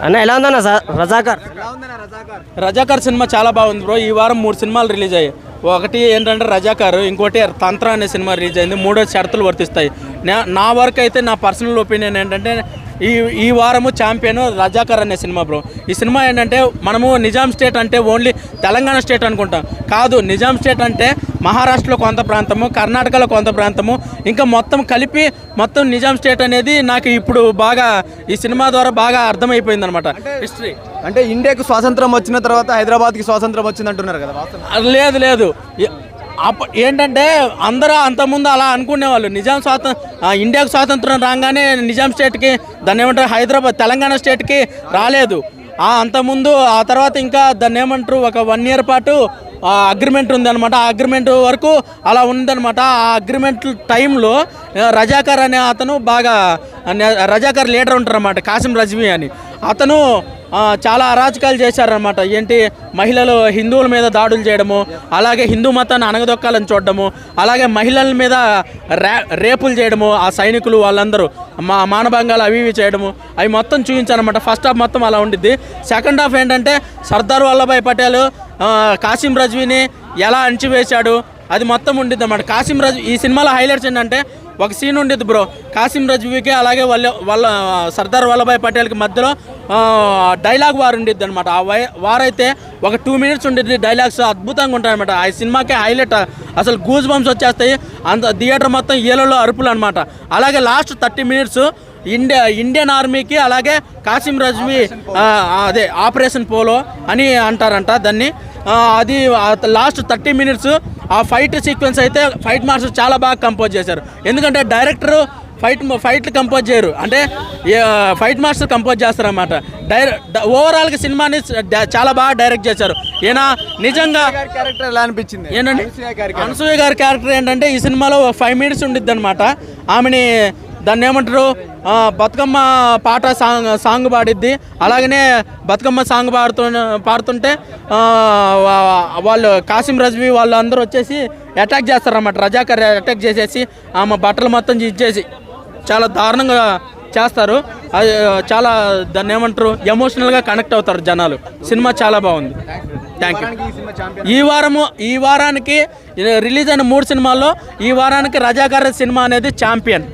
అన్న ఎలా ఉందన్న రజాకర్? రజాకర్ సినిమా చాలా బాగుంది బ్రో. ఈ వారం 3 సినిమాలు రిలీజ్ అయ్యాయి. ఒకటి ఏంటంటే రజాకర్, ఇంకోటి తంత్ర అనే సినిమా రిలీజ్ అయింది. 3 షరతులు వర్తిస్తాయి. నా వరకు అయితే నా పర్సనల్ ఒపీనియన్ ఏంటంటే ఈ వారము ఛాంపియన్ రజాకర్ అనే సినిమా బ్రో. ఈ సినిమా ఏంటంటే మనము నిజాం స్టేట్ అంటే ఓన్లీ తెలంగాణ స్టేట్ అనుకుంటాం. కాదు, నిజాం స్టేట్ అంటే మహారాష్ట్రలో కొంత ప్రాంతము, కర్ణాటకలో కొంత ప్రాంతము, ఇంకా మొత్తం కలిపి మొత్తం నిజాం స్టేట్ అనేది నాకు ఇప్పుడు బాగా ఈ సినిమా ద్వారా బాగా అర్థమైపోయింది అనమాట. హిస్టరీ అంటే ఇండియాకు స్వాతంత్రం వచ్చిన తర్వాత హైదరాబాద్కి స్వాతంత్రం వచ్చింది అంటున్నారు కదా? లేదు ఏంటంటే అందరూ అంతకుముందు అలా అనుకునేవాళ్ళు. ఇండియాకు స్వాతంత్రం రాగానే నిజాం స్టేట్కి దాన్ని ఏమంటారు హైదరాబాద్ తెలంగాణ స్టేట్కి రాలేదు. అంతకుముందు ఆ తర్వాత ఇంకా దాన్ని ఏమంటారు ఒక 1 year పాటు అగ్రిమెంట్ ఉందన్నమాట. ఆ అగ్రిమెంట్ వరకు అలా ఉందన్నమాట. ఆ అగ్రిమెంట్ టైంలో రజాకర్ అనే అతను రజాకర్ లీడర్ ఉంటారన్నమాట, కాసిం రజ్వీ అని. అతను చాలా అరాచకాలు చేశారనమాట. ఏంటి, మహిళలు హిందువుల మీద దాడులు చేయడము, అలాగే హిందూ మతాన్ని అణగదొక్కాలని చూడడము, అలాగే మహిళల మీద రేపులు చేయడము, ఆ సైనికులు వాళ్ళందరూ మానభంగాలు అవి చేయడము, అవి మొత్తం చూపించారనమాట. ఫస్ట్ హాఫ్ మొత్తం అలా ఉండిద్ది. సెకండ్ హాఫ్ ఏంటంటే సర్దార్ వల్లభాయ్ పటేల్ కాసిం రజ్వీని ఎలా అణిచివేశాడు అది మొత్తం ఉండిద్ది అన్నమాట. కాసిం రజ్వీ ఈ సినిమాలో హైలైట్స్ ఏంటంటే ఒక సీన్ ఉండిద్ది బ్రో. కాసిం రజ్వీకి అలాగే వాళ్ళ సర్దార్ వల్లభాయ్ పటేల్కి మధ్యలో డైలాగ్ వార్ ఉండిద్ది అనమాట. ఆ వారైతే ఒక 2 minutes ఉండిద్ది. డైలాగ్స్ అద్భుతంగా ఉంటాయన్నమాట. ఆ సినిమాకే హైలైట్. అసలు గూజ్ బంప్స్ వచ్చేస్తాయి. అంత థియేటర్ మొత్తం ఏలలో అరుపులు అనమాట. అలాగే లాస్ట్ 30 minutes ఇండియన్ ఆర్మీకి అలాగే కాసిం రజ్వీ అదే ఆపరేషన్ పోలో అని అంటారంట దాన్ని. అది లాస్ట్ 30 minutes ఆ ఫైట్ సీక్వెన్స్ అయితే ఫైట్ మాస్టర్ చాలా బాగా కంపోజ్ చేశారు. ఎందుకంటే డైరెక్టర్ ఫైట్లు కంపోజ్ చేయరు, అంటే ఫైట్ మాస్టర్ కంపోజ్ చేస్తారన్నమాట. ఓవరాల్గా సినిమాని చాలా బాగా డైరెక్ట్ చేశారు. ఈయన నిజంగా క్యారెక్టర్ ఎలా అనిపించింది? ఏంటంటే అనసూయ గారి క్యారెక్టర్ ఏంటంటే ఈ సినిమాలో 5 minutes ఉండిద్ది అనమాట. ఆమెని దాన్ని ఏమంటారు బతుకమ్మ పాట సాంగ్ పాడిద్ది. అలాగనే బతుకమ్మ సాంగ్ పాడుతుంటే వాళ్ళు కాసిం రజ్వీ వాళ్ళు అందరూ వచ్చేసి అటాక్ చేస్తారన్నమాట. రజాకర్ అటాక్ చేసేసి ఆమె బట్టలు మొత్తం ఇచ్చేసి చాలా దారుణంగా చేస్తారు. అది చాలా దాన్ని ఏమంటారు ఎమోషనల్గా కనెక్ట్ అవుతారు జనాలు. సినిమా చాలా బాగుంది. Thank you. ఈ వారానికి రిలీజ్ అయిన 3 సినిమాల్లో ఈ వారానికి రజాకర్ సినిమా అనేది ఛాంపియన్.